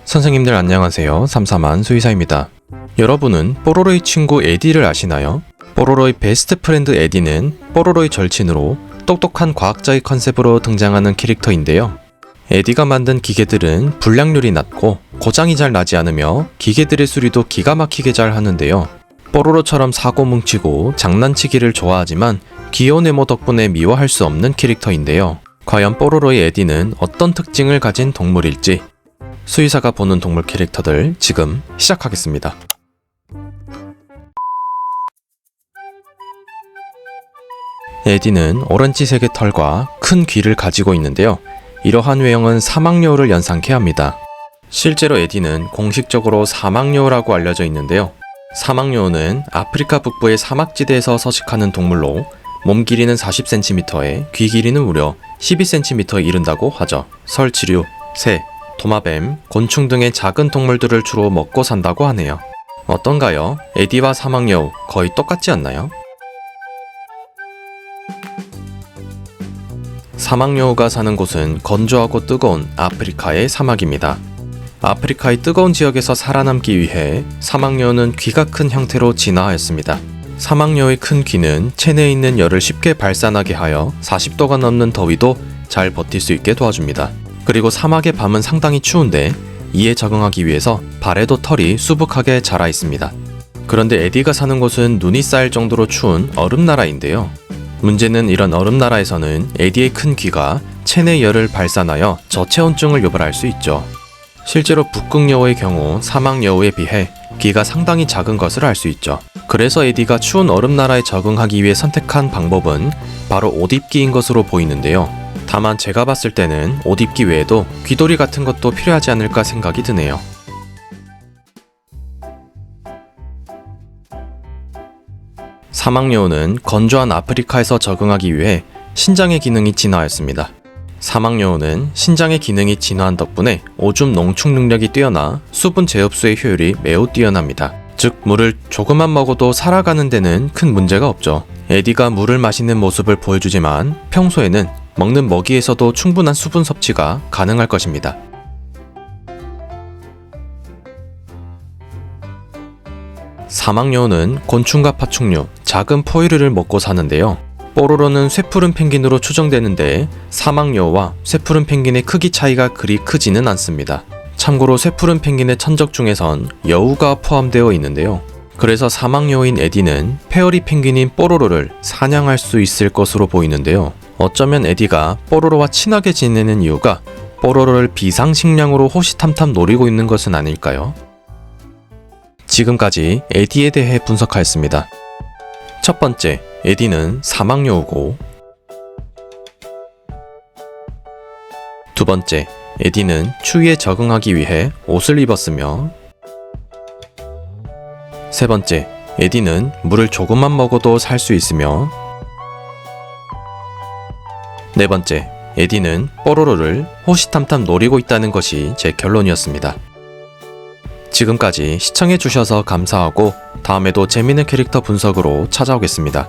선생님들 안녕하세요. 삼삼한 수의사입니다. 여러분은 뽀로로의 친구 에디를 아시나요? 뽀로로의 베스트 프렌드 에디는 뽀로로의 절친으로 똑똑한 과학자의 컨셉으로 등장하는 캐릭터인데요. 에디가 만든 기계들은 불량률이 낮고 고장이 잘 나지 않으며 기계들의 수리도 기가 막히게 잘 하는데요. 뽀로로처럼 사고 뭉치고 장난치기를 좋아하지만 귀여운 외모 덕분에 미워할 수 없는 캐릭터인데요. 과연 뽀로로의 에디는 어떤 특징을 가진 동물일지 수의사가 보는 동물 캐릭터들 지금 시작하겠습니다. 에디는 오렌지색의 털과 큰 귀를 가지고 있는데요. 이러한 외형은 사막여우를 연상케 합니다. 실제로 에디는 공식적으로 사막여우라고 알려져 있는데요. 사막여우는 아프리카 북부의 사막지대에서 서식하는 동물로 몸 길이는 40cm에 귀 길이는 무려 12cm에 이른다고 하죠. 설치류, 새, 도마뱀, 곤충 등의 작은 동물들을 주로 먹고 산다고 하네요. 어떤가요? 에디와 사막여우 거의 똑같지 않나요? 사막여우가 사는 곳은 건조하고 뜨거운 아프리카의 사막입니다. 아프리카의 뜨거운 지역에서 살아남기 위해 사막여우는 귀가 큰 형태로 진화하였습니다. 사막여우의 큰 귀는 체내에 있는 열을 쉽게 발산하게 하여 40도가 넘는 더위도 잘 버틸 수 있게 도와줍니다. 그리고 사막의 밤은 상당히 추운데 이에 적응하기 위해서 발에도 털이 수북하게 자라 있습니다. 그런데 에디가 사는 곳은 눈이 쌓일 정도로 추운 얼음나라인데요. 문제는 이런 얼음나라에서는 에디의 큰 귀가 체내 열을 발산하여 저체온증을 유발할 수 있죠. 실제로 북극여우의 경우 사막여우에 비해 귀가 상당히 작은 것을 알 수 있죠. 그래서 에디가 추운 얼음나라에 적응하기 위해 선택한 방법은 바로 옷입기인 것으로 보이는데요. 다만 제가 봤을 때는 옷입기 외에도 귀돌이 같은 것도 필요하지 않을까 생각이 드네요. 사막여우는 건조한 아프리카에서 적응하기 위해 신장의 기능이 진화하였습니다. 사막여우는 신장의 기능이 진화한 덕분에 오줌 농축 능력이 뛰어나 수분 재흡수의 효율이 매우 뛰어납니다. 즉 물을 조금만 먹어도 살아가는 데는 큰 문제가 없죠. 에디가 물을 마시는 모습을 보여주지만 평소에는 먹는 먹이에서도 충분한 수분 섭취가 가능할 것입니다. 사막여우는 곤충과 파충류, 작은 포유류를 먹고 사는데요. 뽀로로는 쇠푸른 펭귄으로 추정되는데 사막여우와 쇠푸른 펭귄의 크기 차이가 그리 크지는 않습니다. 참고로 쇠푸른 펭귄의 천적 중에선 여우가 포함되어 있는데요. 그래서 사막여우인 에디는 페어리 펭귄인 뽀로로를 사냥할 수 있을 것으로 보이는데요. 어쩌면 에디가 뽀로로와 친하게 지내는 이유가 뽀로로를 비상식량으로 호시탐탐 노리고 있는 것은 아닐까요? 지금까지 에디에 대해 분석하였습니다. 첫 번째, 에디는 사막여우고, 두 번째, 에디는 추위에 적응하기 위해 옷을 입었으며, 세 번째, 에디는 물을 조금만 먹어도 살 수 있으며, 네 번째, 에디는 뽀로로를 호시탐탐 노리고 있다는 것이 제 결론이었습니다. 지금까지 시청해주셔서 감사하고 다음에도 재밌는 캐릭터 분석으로 찾아오겠습니다.